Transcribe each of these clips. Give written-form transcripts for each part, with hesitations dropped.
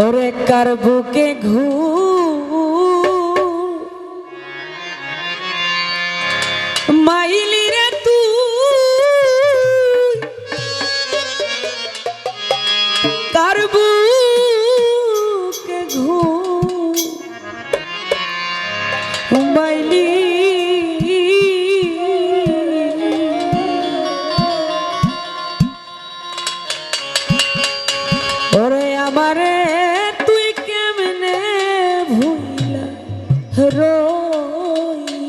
ওরে কার বুকে ঘু মাইলি রে তুই কার বুকে ঘু মাইলি ওরে আমারে তুই কেমনে ভুইলা রইলি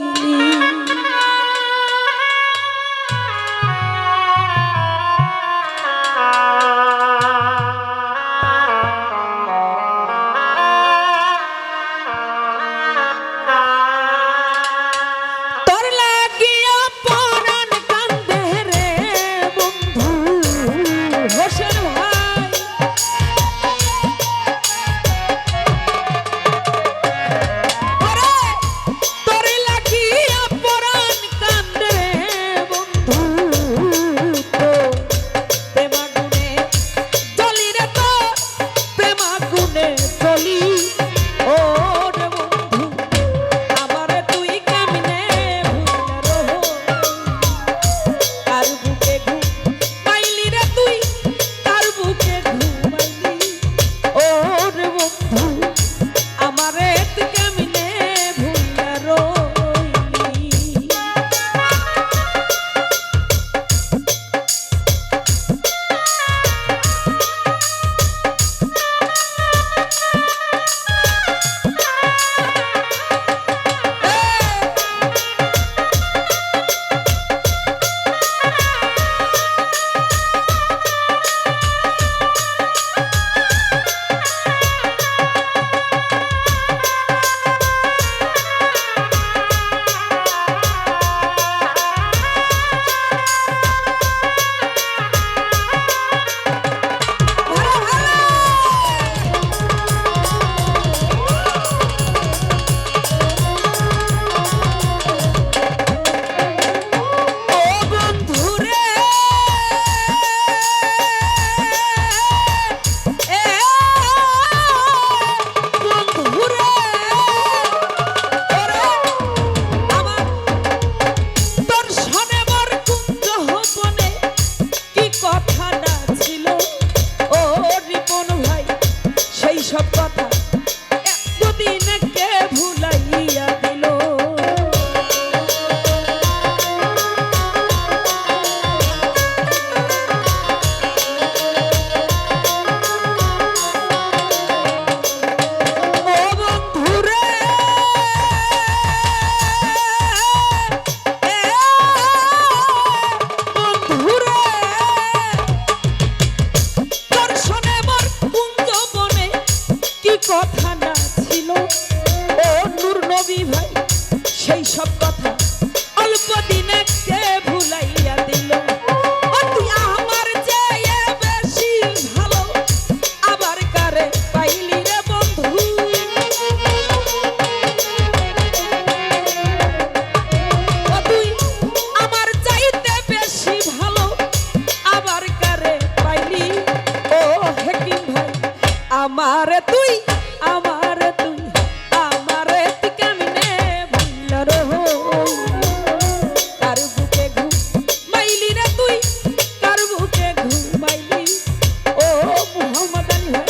তোর লাগিয়া পরাণ কান্দে রে বন্ধু হোসেন ভাই ওরে তোর লাগিয়া পরাণ কান্দে রে বন্ধু তো প্রেমাগুনে জ্বলি রে তো প্রেমাগুনে জ্বলি ও রে বন্ধু আমারে তুই কেমনে ভুইলা রইলি কার বুকে ঘুমাইলি রে তুই কার বুকে ঘুমাইলি ও রে বন্ধু আমারে তুই কেমনে ভুইলা রইলি ও বন্ধু রে এ বন্ধু রে ওরে আমার দর্শনে মোর কুঞ্জ হবনে কি কথা না ছিল ও রিপন ভাই সেই সব কথা এতদিন কে ভুলাইয়া দিল ও বন্ধু রে এ বন্ধু রে দর্শনে মোর কুঞ্জ বনে কি কথা না ছিল ও নূর নবী ভাই সেই সব কথা অল্প দিনে কে ভুলাইয়া দিল ও তুই আমার চেয়ে বেশি ভালো আবার কারে পাইলি রে বন্ধু ও তুই আমার চাইতে বেশি ভালো আবার কারে পাইলি ও হাকিম ভাই আমারে তুই আমারে তুই আমারে তুই কেমনে ভুইলা রইলি কার বুকে ঘুমাইলি রে তুই কার বুকে ঘুমাইলি ও মুহাম্মদ আলী ভাই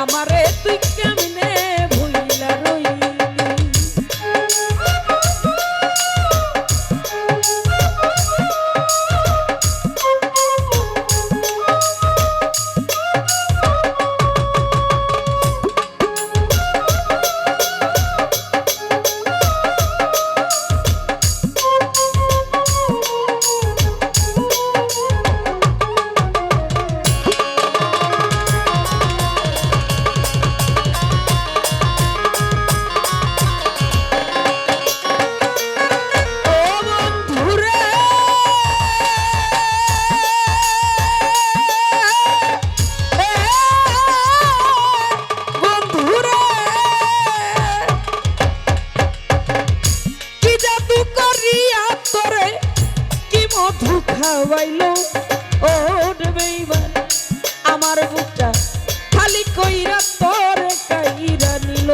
আমারে তুই কেমনে ভুইলা রইলি খাওয়াইলো ও বেঈমান আমার বুকটা খালি কইরা তোরে কাইরা নিল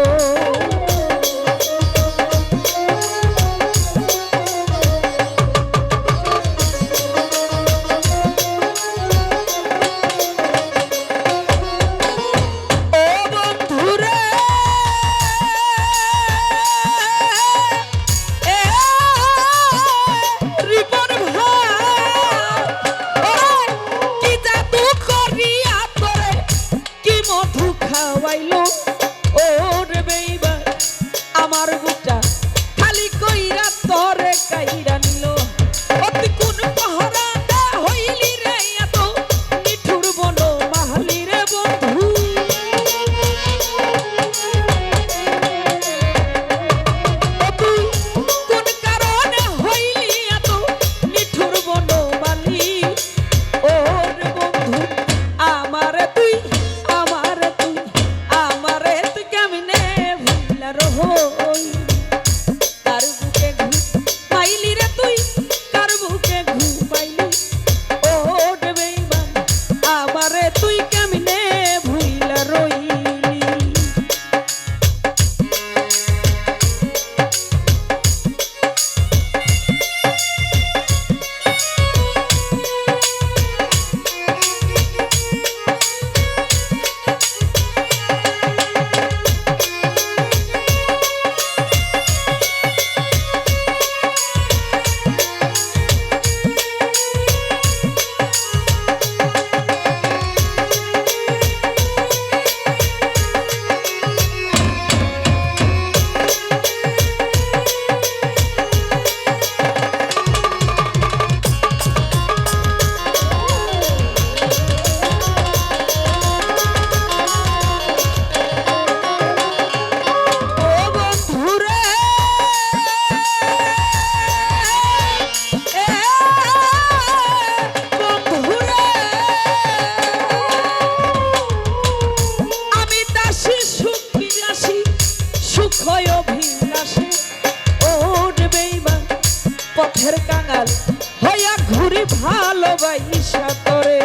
পথের কাঙাল হইয়া ঘুরি ভালোবাসা তোরে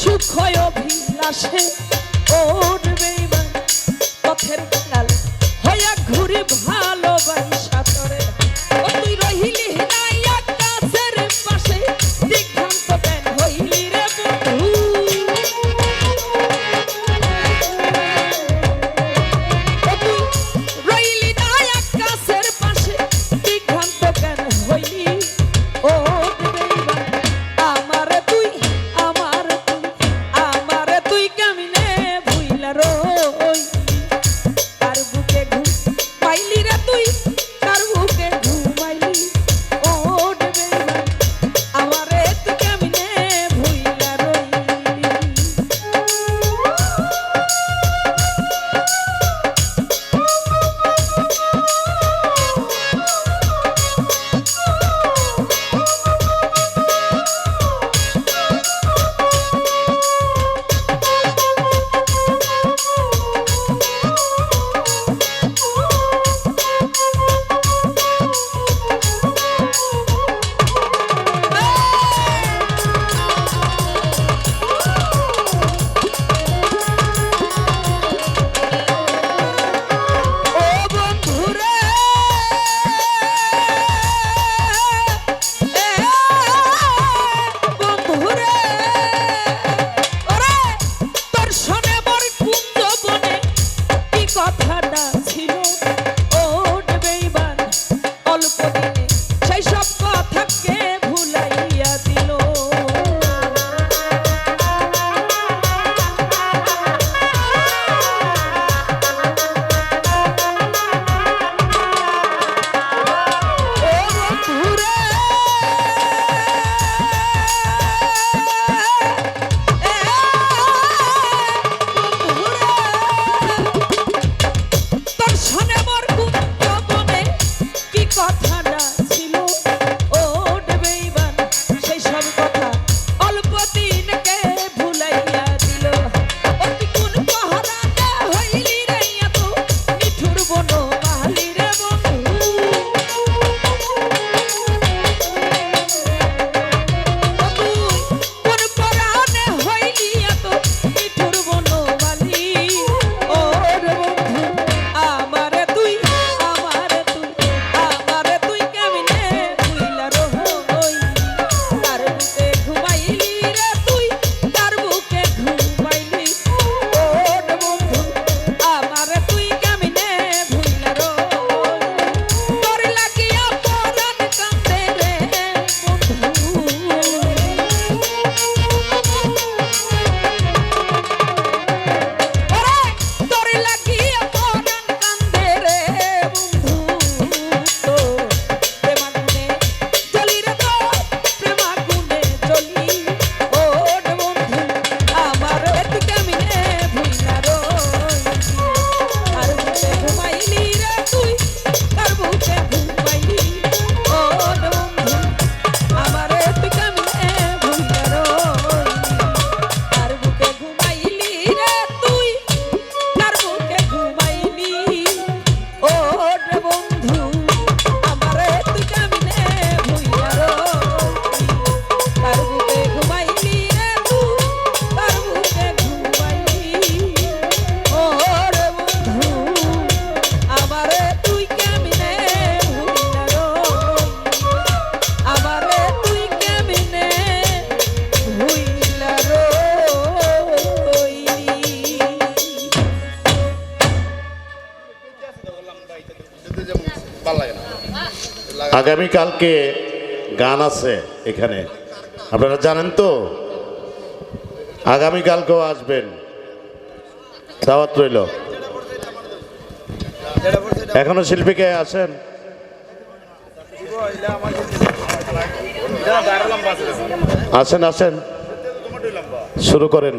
সুখ অভিলাষে ওর কথা না ছিল ও বেঈমান সেই সব কথা অল্প দিনকে ভুলাইয়া দিল অতি কোন পাহারাতে হইলি রে এত নিঠুর বনমালী রে বন্ধু কোন পরাণে হইলি এত নিঠুর বনমালী ও রে বন্ধু আমারে তুই কেমনে ভুইলা রহই তার বুকে ঘুমাইলি রে তুই তার বুকে ঘুমাইলি ও রে বন্ধু আমারে তুই কেমনে ভুইলা রহই তোর লাগিয়া পরাণ কান্দে রে বন্ধু তোর লাগিয়া পরাণ কান্দে রে বন্ধু তো প্রেমাগুনে জ্বলি রে তো প্রেমাগুনে জ্বলি ও রে বন্ধু আমার তুই কেমনে ভুইলা রই আর বুকে ঘুমাইলি রে তুই তার বুকে ঘুমাইলি ও রে বন্ধু আমার তুই কেমনে ভুইলা রই আর বুকে ঘুমাইলি রে তুই তার বুকে ঘুমাইলি ও রে বন্ধু আমারে তুই কেমনে ভুইলা রই তার বুকে ঘুমাইলি রে তুই তার বুকে ঘুমাইলি ও রে বন্ধু আমারে তুই কেমনে ভুইলা রই আমারে তুই কেমনে ভুইলা রই আগামীকালকে গান আছে এখানে, আপনারা জানেন তো? আগামীকালকেও আসবেন, দাওয়াত রইল। এখনো শিল্পীকে আসেন, আসেন আসেন, শুরু করেন।